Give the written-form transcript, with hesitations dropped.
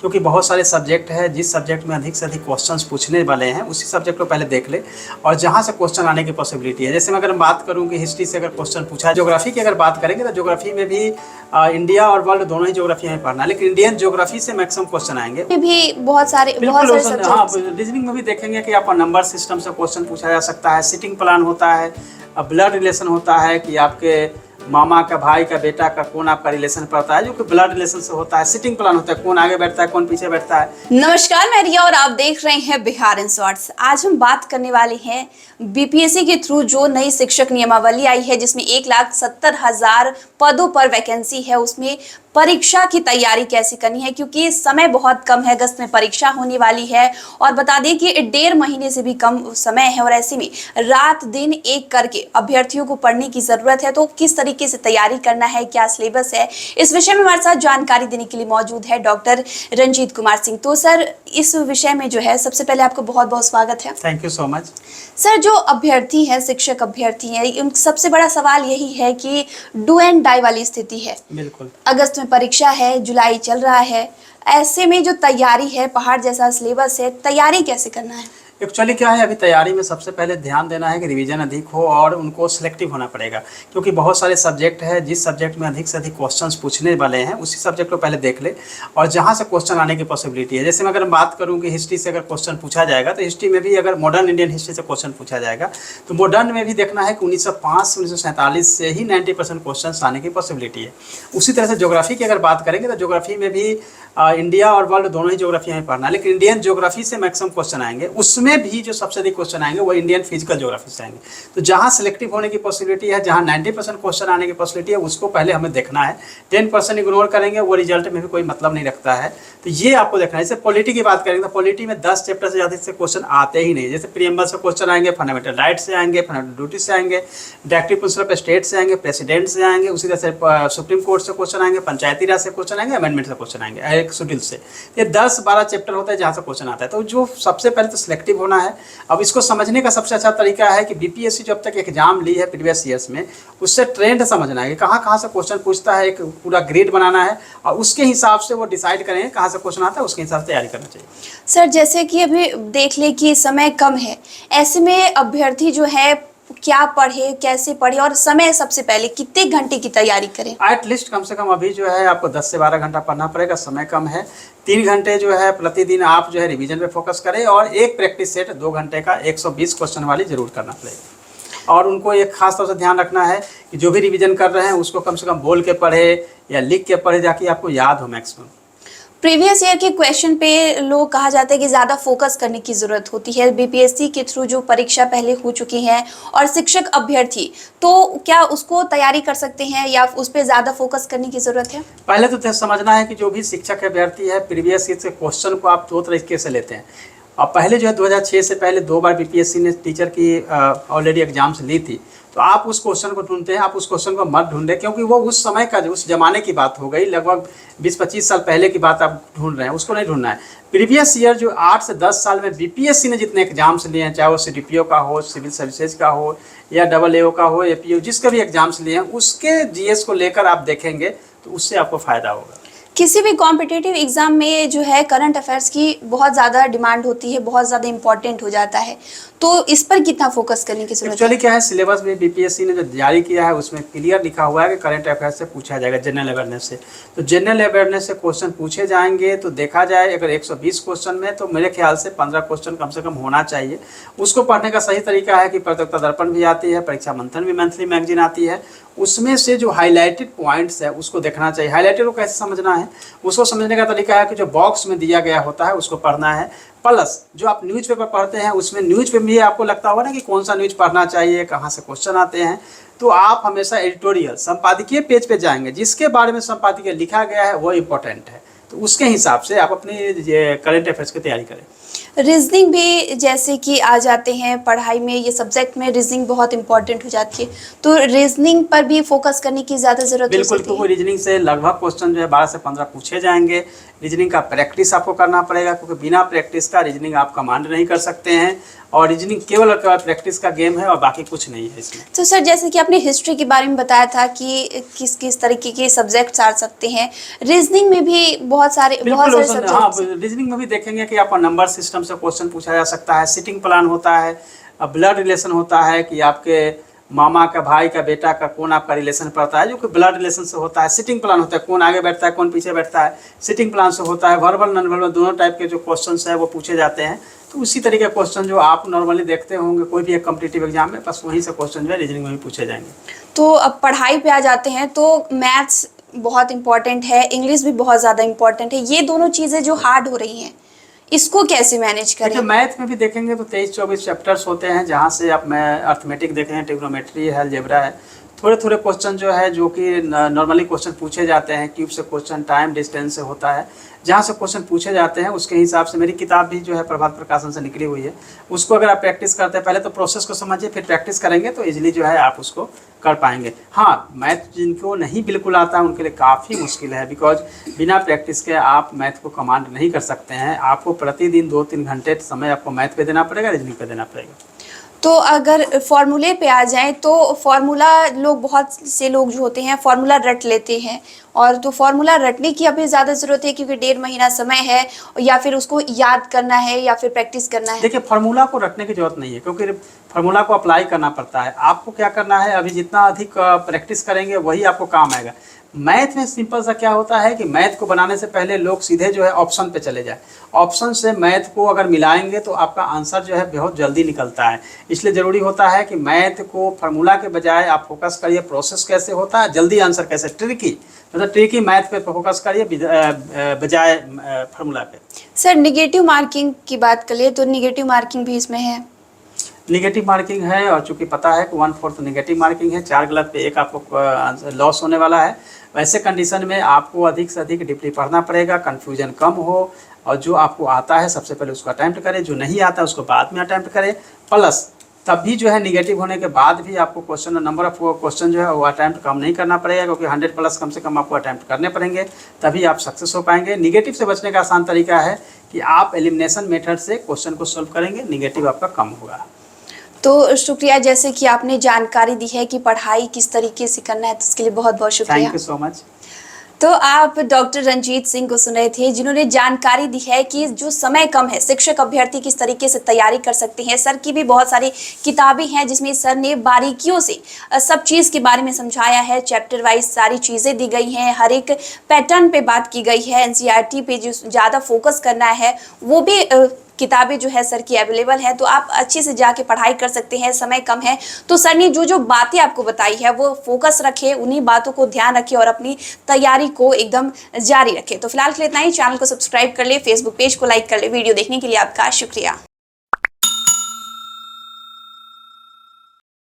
क्योंकि बहुत सारे सब्जेक्ट है, जिस सब्जेक्ट में अधिक से अधिक क्वेश्चंस पूछने वाले हैं उसी सब्जेक्ट को पहले देख ले और जहाँ से क्वेश्चन आने की पॉसिबिलिटी है। जैसे मैं अगर बात करूँ कि हिस्ट्री से अगर क्वेश्चन पूछा है, ज्योग्राफी की अगर बात करेंगे तो ज्योग्राफी में भी इंडिया और वर्ल्ड दोनों ही ज्योग्राफी हमें पढ़ना है, लेकिन इंडियन ज्योग्राफी से मैक्सिमम क्वेश्चन आएंगे। भी बहुत सारे हाँ, रीजनिंग में भी देखेंगे कि आपका नंबर सिस्टम से क्वेश्चन पूछा जा सकता है, सिटिंग प्लान होता है, ब्लड रिलेशन होता है कि आपके मामा का भाई का बेटा का कौन आपका रिलेशन पड़ता है, जो कि ब्लड रिलेशन से होता है। सिटिंग प्लान होता है, कौन आगे बैठता है कौन पीछे बैठता है। नमस्कार, मैं रिया और आप देख रहे हैं बिहार इन शॉर्ट्स। आज हम बात करने वाले हैं बीपीएससी के थ्रू जो नई शिक्षक नियमावली आई है, जिसमें 1,70,000 पदों पर वैकेंसी है। उसमें परीक्षा की तैयारी कैसे करनी है, क्योंकि समय बहुत कम है, अगस्त में परीक्षा होने वाली है और बता दें कि 1.5 महीने से भी कम समय है और ऐसे में रात दिन एक करके अभ्यर्थियों को पढ़ने की जरूरत है। तो किस तरीके से तैयारी करना है, क्या सिलेबस है, इस विषय में हमारे साथ जानकारी देने के लिए मौजूद है डॉक्टर रंजीत कुमार सिंह। तो सर, इस विषय में जो है सबसे पहले आपको बहुत बहुत स्वागत है। Thank you so much. Sir, जो अभ्यर्थी है, शिक्षक अभ्यर्थी है, उन सबसे बड़ा सवाल यही है कि डू एंड डाई वाली स्थिति है। बिल्कुल, अगस्त में परीक्षा है, जुलाई चल रहा है, ऐसे में जो तैयारी है, पहाड़ जैसा सिलेबस है, तैयारी कैसे करना है? एक्चुअली क्या है, अभी तैयारी में सबसे पहले ध्यान देना है कि रिवीजन अधिक हो और उनको सिलेक्टिव होना पड़ेगा, क्योंकि बहुत सारे सब्जेक्ट है, जिस सब्जेक्ट में अधिक से अधिक क्वेश्चंस पूछने वाले हैं उसी सब्जेक्ट को पहले देख ले और जहाँ से क्वेश्चन आने की पॉसिबिलिटी है। जैसे मैं अगर बात करूँ कि हिस्ट्री से अगर क्वेश्चन पूछा जाएगा तो हिस्ट्री में भी अगर मॉडर्न इंडियन हिस्ट्री से क्वेश्चन पूछा जाएगा तो मॉडर्न में भी देखना है कि 1905 से 1947 से ही 90% क्वेश्चन आने की पॉसिबिलिटी है। उसी तरह से ज्योग्राफी की अगर बात करेंगे तो ज्योग्राफी में भी इंडिया और वर्ल्ड दोनों ही ज्योग्राफी हमें पढ़ना है, लेकिन इंडियन ज्योग्राफी से मैक्सिमम क्वेश्चन आएंगे। उसमें भी जो सबसे अधिक क्वेश्चन आएंगे वो इंडियन फिजिकल ज्योग्राफी से आएंगे। तो जहाँ सिलेक्टिव होने की पॉसिबिलिटी है, जहाँ 90% क्वेश्चन आने की पॉसिबिलिटी है, उसको पहले हमें देखना है। 10% इग्नोर करेंगे, वो रिजल्ट में भी कोई मतलब नहीं रखता है। तो ये आपको देखना है। जैसे पॉलिटी की बात करेंगे तो पॉलिटी में 10 चैप्टर से ज़्यादा से क्वेश्चन आते ही नहीं। जैसे प्रीएम्बल से क्वेश्चन आएंगे, फंडामेंटल राइट से आएंगे, फंडामेंटल ड्यूटी से आएंगे, डायरेक्टिव प्रिंसिपल ऑफ स्टेट से आएंगे, प्रेसिडेंट से आएंगे, उसी तरह से सुप्रीम कोर्ट से क्वेश्चन आएंगे, पंचायती राज से क्वेश्चन आएंगे, अमेंडमेंट से क्वेश्चन आएंगे, एक शेड्यूल से। ये 10-12 चैप्टर होता है जहाँ से क्वेश्चन आता है। तो जो सबसे पहले तो सिलेक्टिव होना है। अब इसको समझने का सबसे अच्छा तरीका है कि बीपीएससी जो अब तक एग्जाम ली है प्रीवियस ईयर्स में, उससे ट्रेंड समझना है कि कहाँ से क्वेश्चन पूछता है। एक पूरा ग्रेड बनाना है और उसके हिसाब से वो डिसाइड करें कहाँ से क्वेश्चन आता है, उसके हिसाब से तैयारी करना चाहिए। सर, जैसे कि अभी देख ले कि समय कम है, ऐसे में अभ्यर्थी जो है क्या पढ़े, कैसे पढ़े और समय सबसे पहले कितने घंटे की तैयारी करें? एटलीस्ट कम से कम अभी जो है आपको 10 से 12 घंटा पढ़ना पड़ेगा, समय कम है। 3 घंटे जो है प्रतिदिन आप जो है रिवीजन पे फोकस करें और एक प्रैक्टिस सेट 2 घंटे का 120 क्वेश्चन वाली जरूर करना पड़ेगा। और उनको एक खास तौर से ध्यान रखना है कि जो भी रिवीजन कर रहे हैं उसको कम से कम बोल के पढ़े या लिख के पढ़े, जाके आपको याद हो मैक्सिमम। प्रीवियस ईयर के क्वेश्चन पे लोग कहा जाता है कि ज़्यादा फोकस करने की ज़रूरत होती है। बीपीएससी के थ्रू जो परीक्षा पहले हो चुकी है और शिक्षक अभ्यर्थी, तो क्या उसको तैयारी कर सकते हैं या उस पर ज़्यादा फोकस करने की ज़रूरत है? पहले तो समझना है कि जो भी शिक्षक अभ्यर्थी है, प्रीवियस ईयर से क्वेश्चन को आप 2 तरीके से लेते हैं। और पहले जो है 2006 से पहले 2 बार बीपीएससी ने टीचर की ऑलरेडी एग्जाम्स ली थी। तो आप उस क्वेश्चन को ढूंढते हैं, आप उस क्वेश्चन को मत ढूंढें, क्योंकि वो उस समय का उस जमाने की बात हो गई, लगभग 20-25 साल पहले की बात आप ढूंढ रहे हैं, उसको नहीं ढूंढना है। प्रीवियस ईयर जो 8 से 10 साल में बीपीएससी ने जितने एग्जाम्स लिए हैं, चाहे वो सीडीपीओ का हो, सिविल सर्विसेज का हो या AA का हो, एपीओ, जिसके भी एग्जाम्स लिए हैं, उसके जीएस को लेकर आप देखेंगे तो उससे आपको फायदा होगा। किसी भी कॉम्पिटिटिव एग्जाम में जो है करंट अफेयर्स की बहुत ज़्यादा डिमांड होती है, बहुत ज़्यादा इंपॉर्टेंट हो जाता है, तो इस पर कितना फोकस करने की जरूरत है? एक्चुअली क्या है, सिलेबस में बीपीएससी ने जो जारी किया है उसमें क्लियर लिखा हुआ है कि करंट अफेयर्स से पूछा जाएगा, जनरल अवेयरनेस से। तो जनरल अवेयरनेस से क्वेश्चन पूछे जाएंगे तो देखा जाए अगर 120 क्वेश्चन में तो मेरे ख्याल से 15 क्वेश्चन कम से कम होना चाहिए। उसको पढ़ने का सही तरीका है कि प्रतियोगिता दर्पण भी आती है, परीक्षा मंथन भी मंथली मैगजीन आती है, उसमें से जो हाईलाइटेड पॉइंट्स है उसको देखना चाहिए। हाईलाइटेड को कैसे समझना है, उसको समझने का तरीका है कि जो बॉक्स में दिया गया होता है उसको पढ़ना है। प्लस जो आप न्यूज़पेपर पढ़ते हैं उसमें न्यूज़पेपर में आपको लगता होगा ना कि कौन सा न्यूज़ पढ़ना चाहिए, कहाँ से क्वेश्चन आते हैं, तो आप हमेशा एडिटोरियल संपादकीय पेज पे जाएंगे, जिसके बारे में संपादकीय लिखा गया है वो इम्पोर्टेंट है। तो उसके हिसाब से आप अपनी करंट अफेयर्स की तैयारी करें। रीजनिंग भी जैसे कि आ जाते हैं पढ़ाई में, ये सब्जेक्ट में रीजनिंग बहुत इंपॉर्टेंट हो जाती है, तो रीजनिंग पर भी फोकस करने की ज़्यादा ज़रूरत हो बिल्कुल, सकती क्योंकि है। रीजनिंग से लगभग क्वेश्चन जो है 12 से 15 पूछे जाएंगे। रीजनिंग का प्रैक्टिस आपको करना पड़ेगा, क्योंकि बिना प्रैक्टिस का रीजनिंग आप कमांड नहीं कर सकते हैं। और रीजनिंग केवल और केवल प्रैक्टिस का गेम है और बाकी कुछ नहीं है इसमें। तो सर जैसे कि आपने हिस्ट्री के बारे में बताया था कि किस किस तरीके के सब्जेक्ट्स आ सकते हैं, रीजनिंग में भी बहुत सारे बिल्कुल हाँ, सब्जेक्ट्स हैं। रीजनिंग में भी देखेंगे कि आपका नंबर सिस्टम से क्वेश्चन पूछा जा सकता है, सिटिंग प्लान होता है, ब्लड रिलेशन होता है कि आपके मामा का भाई का बेटा का कौन आपका रिलेशन पड़ता है, जो कि ब्लड रिलेशन से होता है। सिटिंग प्लान होता है, कौन आगे बैठता है कौन पीछे बैठता है, सिटिंग प्लान से होता है। वर्बल नॉन वर्बल दोनों टाइप के जो क्वेश्चन है वो पूछे जाते हैं। तो उसी तरीके के क्वेश्चन जो आप नॉर्मली देखते होंगे कोई भी एक कॉम्पिटिटिव एग्जाम में, बस वहीं से क्वेश्चन जो है रीजनिंग में भी पूछे जाएंगे। तो अब पढ़ाई पे आ जाते हैं, तो मैथ्स बहुत इंपॉर्टेंट है, इंग्लिश भी बहुत ज़्यादा इंपॉर्टेंट है, ये दोनों चीज़ें जो हार्ड हो रही हैं, इसको कैसे मैनेज करें? देखिए, मैथ में भी देखेंगे तो 23-24 चैप्टर्स होते हैं, जहाँ से आप मैं अर्थमेटिक देखें, ट्रिग्नोमेट्री है, अलजेब्रा है। थोड़े थोड़े क्वेश्चन जो है जो कि नॉर्मली क्वेश्चन पूछे जाते हैं, क्यूब से क्वेश्चन, टाइम डिस्टेंस से होता है, जहाँ से क्वेश्चन पूछे जाते हैं उसके हिसाब से मेरी किताब भी जो है प्रभात प्रकाशन से निकली हुई है। उसको अगर आप प्रैक्टिस करते हैं, पहले तो प्रोसेस को समझिए, फिर प्रैक्टिस करेंगे तो इजीली जो है आप उसको कर पाएंगे। हाँ, मैथ जिनको नहीं बिल्कुल आता है उनके लिए काफ़ी मुश्किल है, बिकॉज बिना प्रैक्टिस के आप मैथ को कमांड नहीं कर सकते हैं। आपको प्रतिदिन 2-3 घंटे समय आपको मैथ पे देना पड़ेगा, रीजनिंग पे देना पड़ेगा। तो अगर फॉर्मूले पे आ जाएं तो फॉर्मूला बहुत से लोग जो होते हैं फॉर्मूला रट लेते हैं, और तो फॉर्मूला रटने की अभी ज़्यादा ज़रूरत है क्योंकि 1.5 महीना समय है, या फिर उसको याद करना है या फिर प्रैक्टिस करना है? देखिए, फार्मूला को रटने की जरूरत नहीं है, क्योंकि फार्मूला को अप्लाई करना पड़ता है। आपको क्या करना है, अभी जितना अधिक प्रैक्टिस करेंगे वही आपको काम आएगा। मैथ में सिंपल सा क्या होता है कि मैथ को बनाने से पहले लोग सीधे जो है ऑप्शन पे चले जाए। ऑप्शन से मैथ को अगर मिलाएंगे तो आपका आंसर जो है बहुत जल्दी निकलता है। इसलिए ज़रूरी होता है कि मैथ को फार्मूला के बजाय आप फोकस करिए प्रोसेस कैसे होता है, जल्दी आंसर कैसे, ट्रिकी मतलब ट्रिकी मैथ पे फोकस करिए बजाय फार्मूला पे। सर निगेटिव मार्किंग की बात कर लिए तो निगेटिव मार्किंग भी इसमें है? निगेटिव मार्किंग है, और चूंकि पता है कि 1/4 निगेटिव मार्किंग है, 4 गलत पे 1 आपको लॉस होने वाला है। वैसे कंडीशन में आपको अधिक से अधिक डीपली पढ़ना पड़ेगा, कन्फ्यूजन कम हो, और जो आपको आता है सबसे पहले उसको अटैम्प्ट करें, जो नहीं आता है उसको बाद में अटैम्प्ट करें। प्लस तब भी जो है निगेटिव होने के बाद भी आपको क्वेश्चन नंबर ऑफ क्वेश्चन जो है वो अटैम्प्ट कम नहीं करना पड़ेगा, क्योंकि 100+ कम से कम आपको अटैम्प्ट करने पड़ेंगे, तभी आप सक्सेस हो पाएंगे। निगेटिव से बचने का आसान तरीका है कि आप एलिमिनेशन मेथड से क्वेश्चन को सोल्व करेंगे, निगेटिव आपका कम होगा। तो शुक्रिया, जैसे कि आपने जानकारी दी है कि पढ़ाई किस तरीके से करना है, तो उसके लिए बहुत बहुत शुक्रिया। Thank you so much. तो आप डॉक्टर रंजीत सिंह को सुन रहे थे, जिन्होंने जानकारी दी है कि जो समय कम है, शिक्षक अभ्यर्थी किस तरीके से तैयारी कर सकते हैं। सर की भी बहुत सारी किताबें हैं जिसमें सर ने बारीकियों से सब चीज़ के बारे में समझाया है, चैप्टर वाइज सारी चीज़ें दी गई हैं, हर एक पैटर्न पे बात की गई है। एनसीईआरटी पे जो ज़्यादा फोकस करना है वो भी किताबें जो है सर की अवेलेबल है, तो आप अच्छे से जाके पढ़ाई कर सकते हैं। समय कम है तो सर ने जो जो बातें आपको बताई है वो फोकस रखें, उन्हीं बातों को ध्यान रखें और अपनी तैयारी को एकदम जारी रखें। तो फिलहाल के लिए इतना ही। चैनल को सब्सक्राइब कर ले, फेसबुक पेज को लाइक कर ले। वीडियो देखने के लिए आपका शुक्रिया।